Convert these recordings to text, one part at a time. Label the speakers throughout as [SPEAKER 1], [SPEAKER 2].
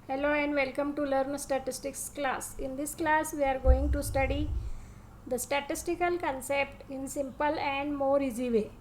[SPEAKER 1] Hello and welcome to Learn Statistics class. In this class we are going to study the statistical concept in simple and more easy way.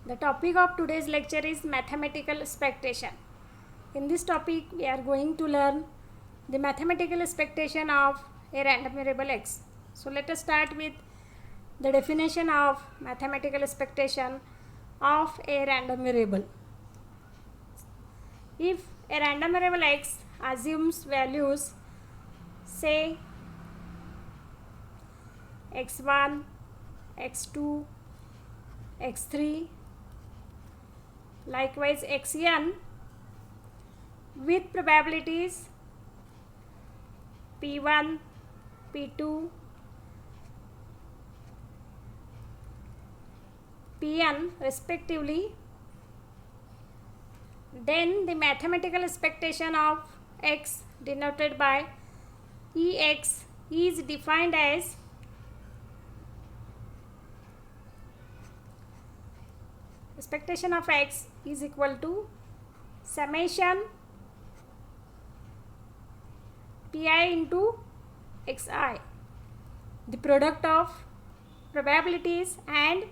[SPEAKER 1] The topic of today's lecture is mathematical expectation. In this topic we are going to learn the mathematical expectation of a random variable x. So let us start with the definition of mathematical expectation of a random variable. If a random variable x assumes values say x1, x2, x3, likewise xn with probabilities p1, p2, pn respectively, then the mathematical expectation of x denoted by ex is defined as expectation of x is equal to summation pi into xi, the product of probabilities and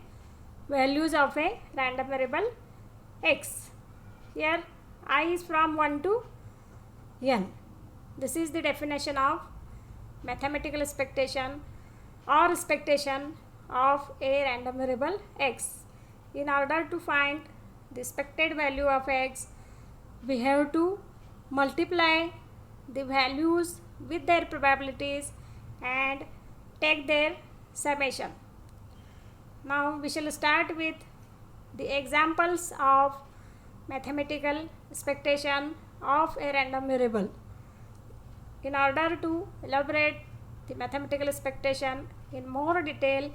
[SPEAKER 1] values of a random variable x. Here I is from 1 to n. This is the definition of mathematical expectation or expectation of a random variable x. In order to find the expected value of x, we have to multiply the values with their probabilities and take their summation. Now we shall start with the examples of mathematical expectation of a random variable. In order to elaborate the mathematical expectation in more detail,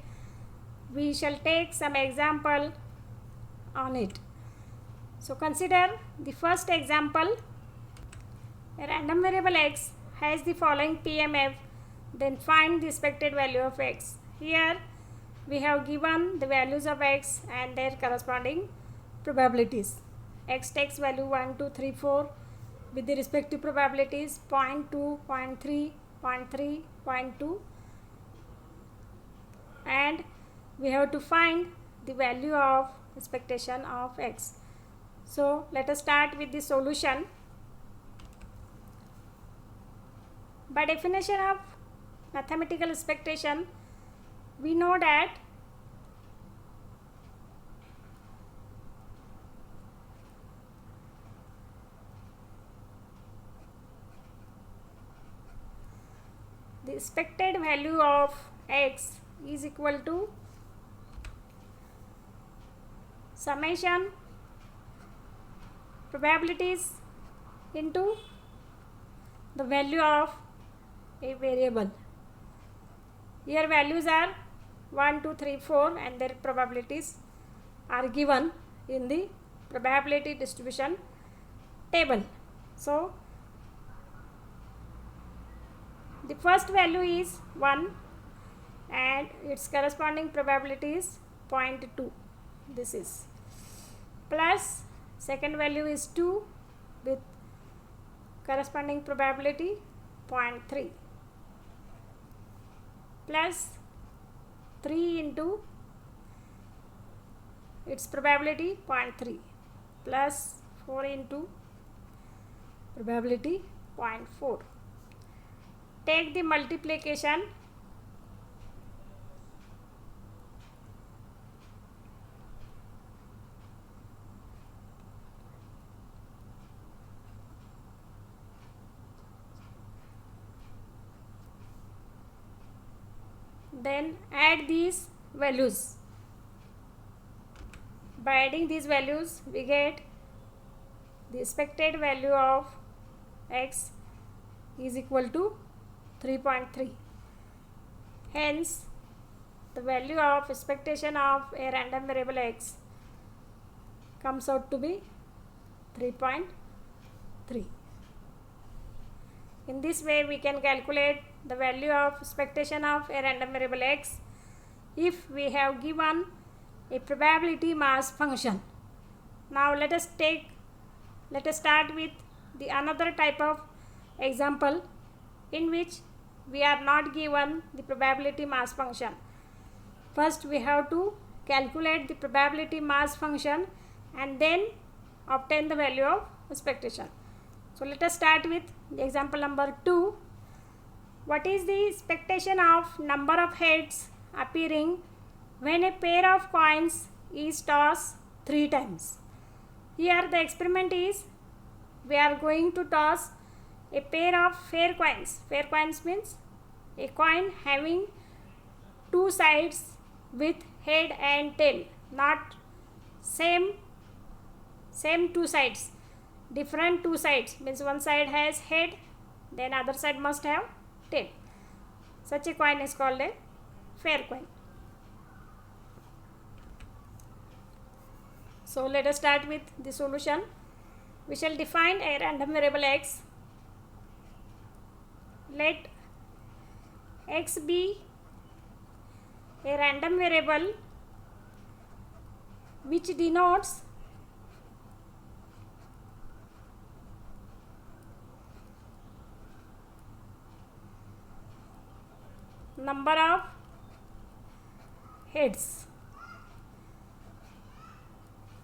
[SPEAKER 1] we shall take some example on it. So consider the first example. A random variable x has the following PMF, then find the expected value of x. Here we have given the values of x and their corresponding probabilities. X takes value 1, 2, 3, 4 with the respective probabilities 0.2, 0.3, 0.3, 0.2, and we have to find the value of expectation of x. So let us start with the solution. By definition of mathematical expectation, we know that the expected value of x is equal to summation probabilities into the value of a variable. Here values are 1, 2, 3, 4 and their probabilities are given in the probability distribution table. So the first value is 1 and its corresponding probability is 0.2. This is plus second value is 2 with corresponding probability 0.3 plus 3 into its probability 0.3 plus 4 into probability 0.4. Take the multiplication. Then add these values. By adding these values, we get the expected value of x is equal to 3.3. Hence, the value of expectation of a random variable x comes out to be 3.3. In this way, we can calculate the value of expectation of a random variable x if we have given a probability mass function. Now let us start with the another type of example in which we are not given the probability mass function. First we have to calculate the probability mass function and then obtain the value of expectation. So let us start with the example number 2. What is the expectation of number of heads appearing when a pair of coins is tossed 3 times? Here the experiment is we are going to toss a pair of fair coins. Fair coins means a coin having 2 sides with head and tail, not same 2 sides, different 2 sides, means one side has head, then other side must have tail. Such a coin is called a fair coin. So let us start with the solution. We shall define a random variable x. Let x be a random variable which denotes number of heads.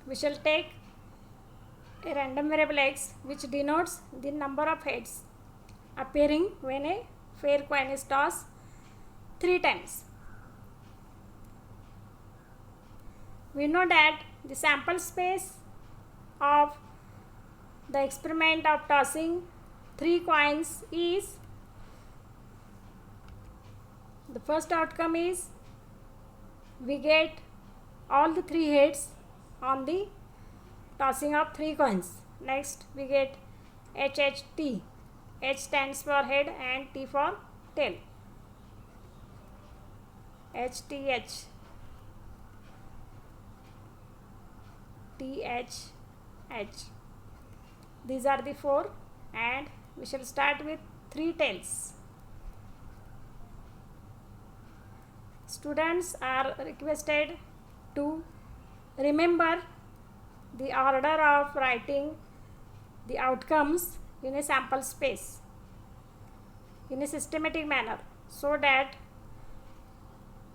[SPEAKER 1] We shall take a random variable x which denotes the number of heads appearing when a fair coin is tossed 3 times. We know that the sample space of the experiment of tossing 3 coins is, the first outcome is we get all the 3 heads on the tossing of 3 coins. Next we get HHT. H stands for head and T for tail. HTH. THH. These are the 4 and we shall start with 3 tails. Students are requested to remember the order of writing the outcomes in a sample space in a systematic manner so that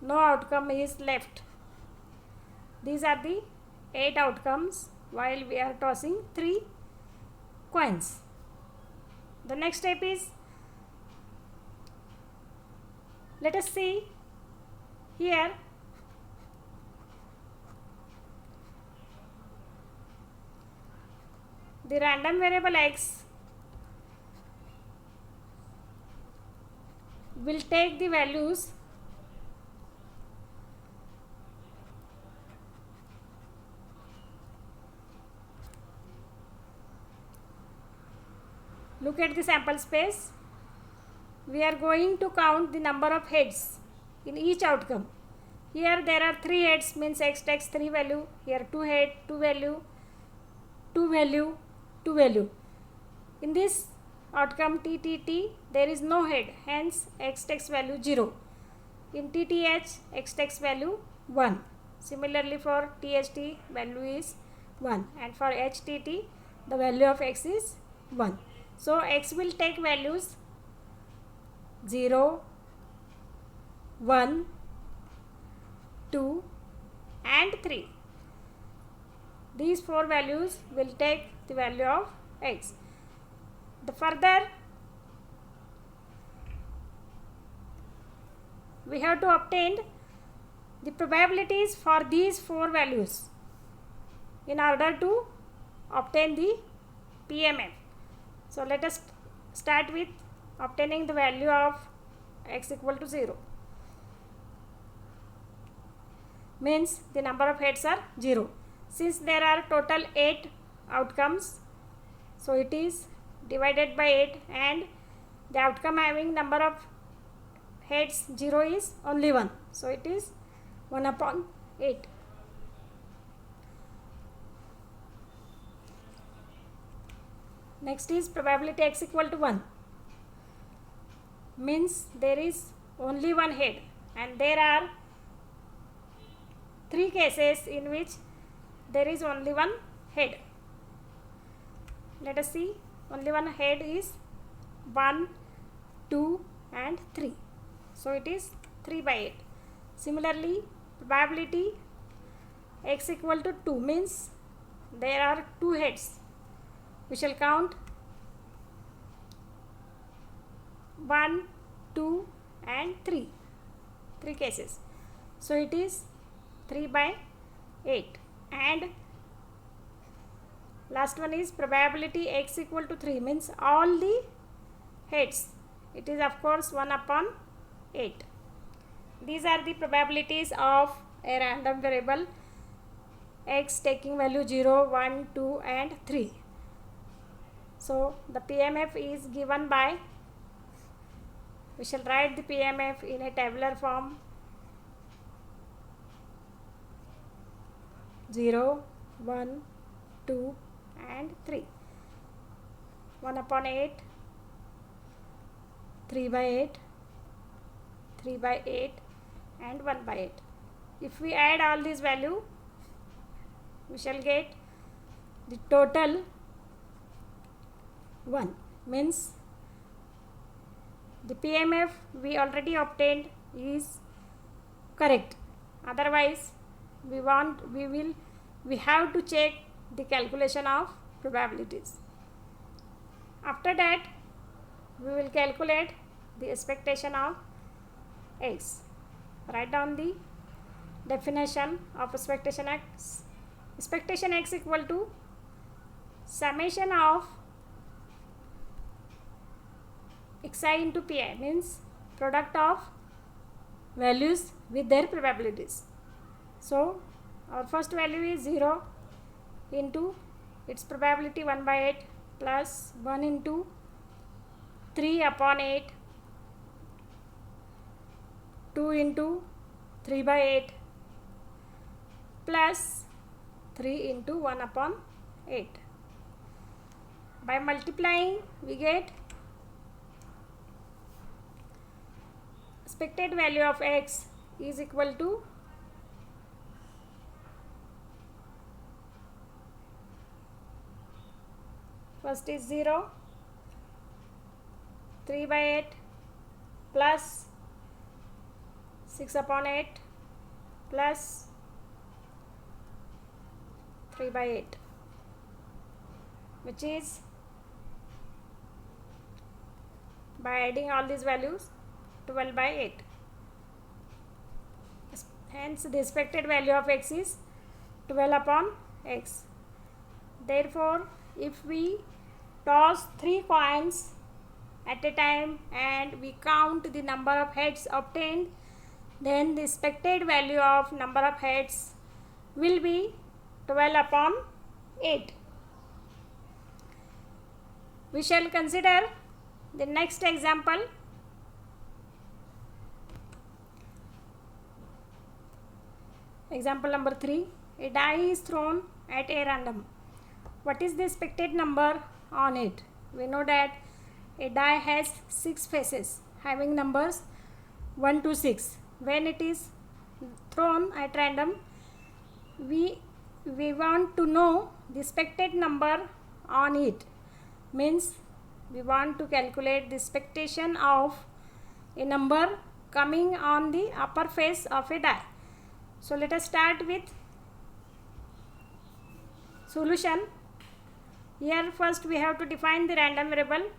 [SPEAKER 1] no outcome is left. These are the 8 outcomes while we are tossing 3 coins. The next step is, let us see here the random variable x will take the values look at the sample space. We are going to count the number of heads in each outcome. Here there are 3 heads, means x takes 3 value. Here 2 head, 2 value, 2 value, 2 value. In this outcome TTT there is no head, hence x takes value 0. In TTH x takes value 1. Similarly for THT value is 1 and for HTT the value of x is 1. So x will take values 0, 1, 2 and 3. These 4 values will take the value of x. The further we have to obtain the probabilities for these 4 values in order to obtain the PMF. So let us start with obtaining the value of x equal to 0. Means the number of heads are 0. Since there are total 8 outcomes, so it is divided by 8 and the outcome having number of heads 0 is only 1. So it is 1 upon 8. Next is probability x equal to 1. Means there is only 1 head and there are 3 cases in which there is only 1 head. Let us see, only one head is 1, 2 and 3. So it is 3 by 8. Similarly, probability x equal to 2 means there are 2 heads. We shall count 1, 2 and 3. 3 cases. So it is 3 by 8. And last one is probability x equal to 3 means all the heads. It is of course 1 upon 8. These are the probabilities of a random variable x taking value 0, 1, 2 and 3. So the PMF is given by, we shall write the PMF in a tabular form: 0, 1, 2 and 3. 1 upon 8, 3 by 8, 3 by 8 and 1 by 8. If we add all these value, we shall get the total 1, means the PMF we already obtained is correct. Otherwise we have to check the calculation of probabilities. After that we will calculate the expectation of x. Write down the definition of expectation x. Expectation x equal to summation of xi into pi, means product of values with their probabilities. So our first value is 0 into its probability 1 by 8 plus 1 into 3 upon 8, 2 into 3 by 8 plus 3 into 1 upon 8. By multiplying we get expected value of x is equal to first is 0, 3 by 8 plus 6 upon 8 plus 3 by 8, which is, by adding all these values, 12 by 8. Hence the expected value of x is 12 upon x. Therefore if we toss 3 coins at a time and we count the number of heads obtained, then the expected value of number of heads will be 12 upon 8. We shall consider the next example. Example number 3. A die is thrown at a random. What is the expected number on it? We know that a die has 6 faces having numbers 1 to 6. When it is thrown at random, we want to know the expected number on it. Means we want to calculate the expectation of a number coming on the upper face of a die. So let us start with solution. Here first we have to define the random variable.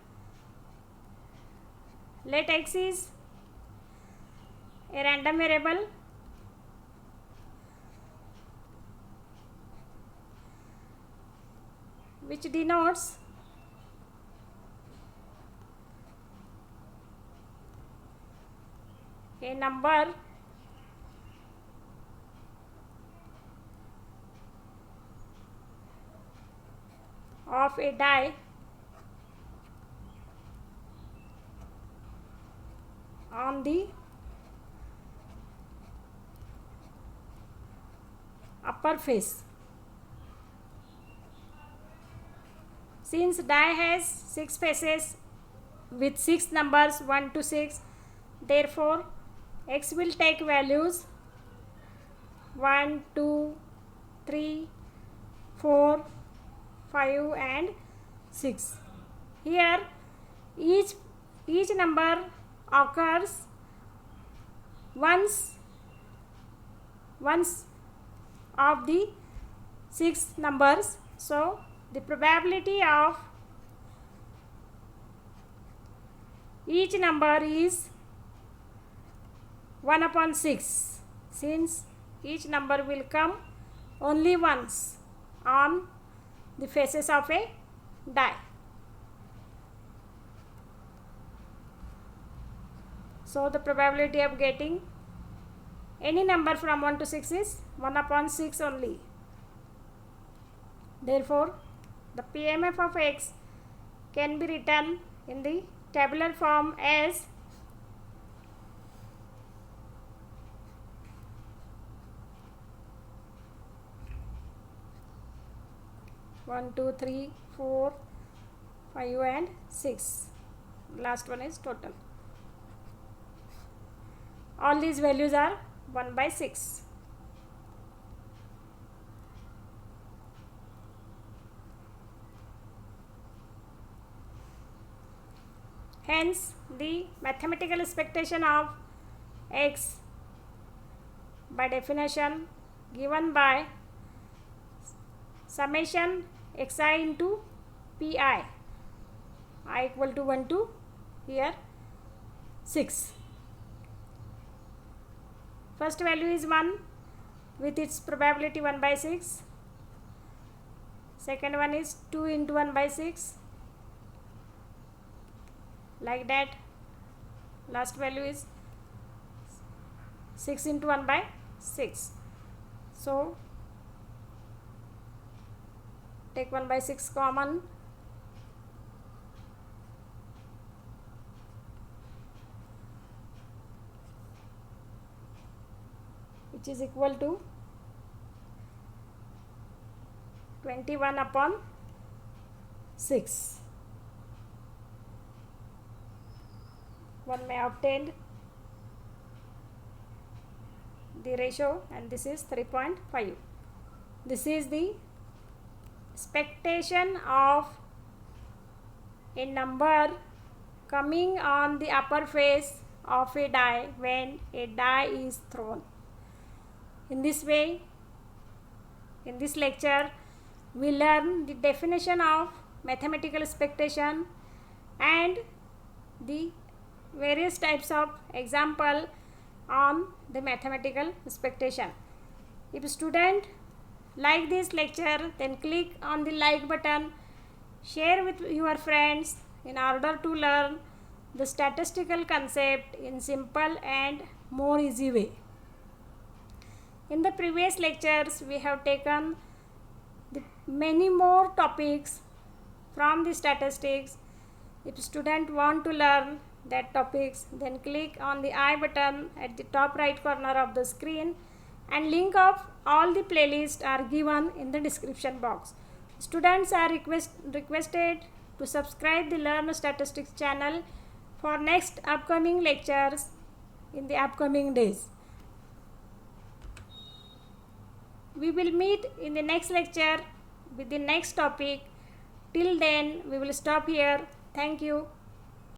[SPEAKER 1] Let x is a random variable which denotes a number of a die on the upper face. Since die has 6 faces with 6 numbers 1 to 6, therefore x will take values 1, 2, 3, 4, 5 and 6. Here each number occurs once of the 6 numbers. So the probability of each number is 1 upon 6, since each number will come only once on the faces of a die. So the probability of getting any number from 1 to 6 is 1 upon 6 only. Therefore, the PMF of x can be written in the tabular form as 1, 2, 3, 4, 5 and 6. Last one is total. All these values are 1 by 6. Hence, the mathematical expectation of x by definition given by summation xi into pi, I equal to 1 to here 6. First value is 1 with its probability 1 by 6. Second one is 2 into 1 by 6. Like that. Last value is 6 into 1 by 6. So take 1 by 6 common. Which is equal to 21 upon 6. One may obtain the ratio, and this is 3.5. This is the expectation of a number coming on the upper face of a die when a die is thrown. In this way, in this lecture, we learn the definition of mathematical expectation and the various types of example on the mathematical expectation. If a student like this lecture, then click on the like button, share with your friends in order to learn the statistical concept in simple and more easy way. In the previous lectures, we have taken many more topics from the statistics. If student want to learn that topics, then click on the I button at the top right corner of the screen, and link of all the playlists are given in the description box. Students are requested to subscribe the Learn Statistics channel for next upcoming lectures in the upcoming days. We will meet in the next lecture with the next topic. Till then, we will stop here. Thank you.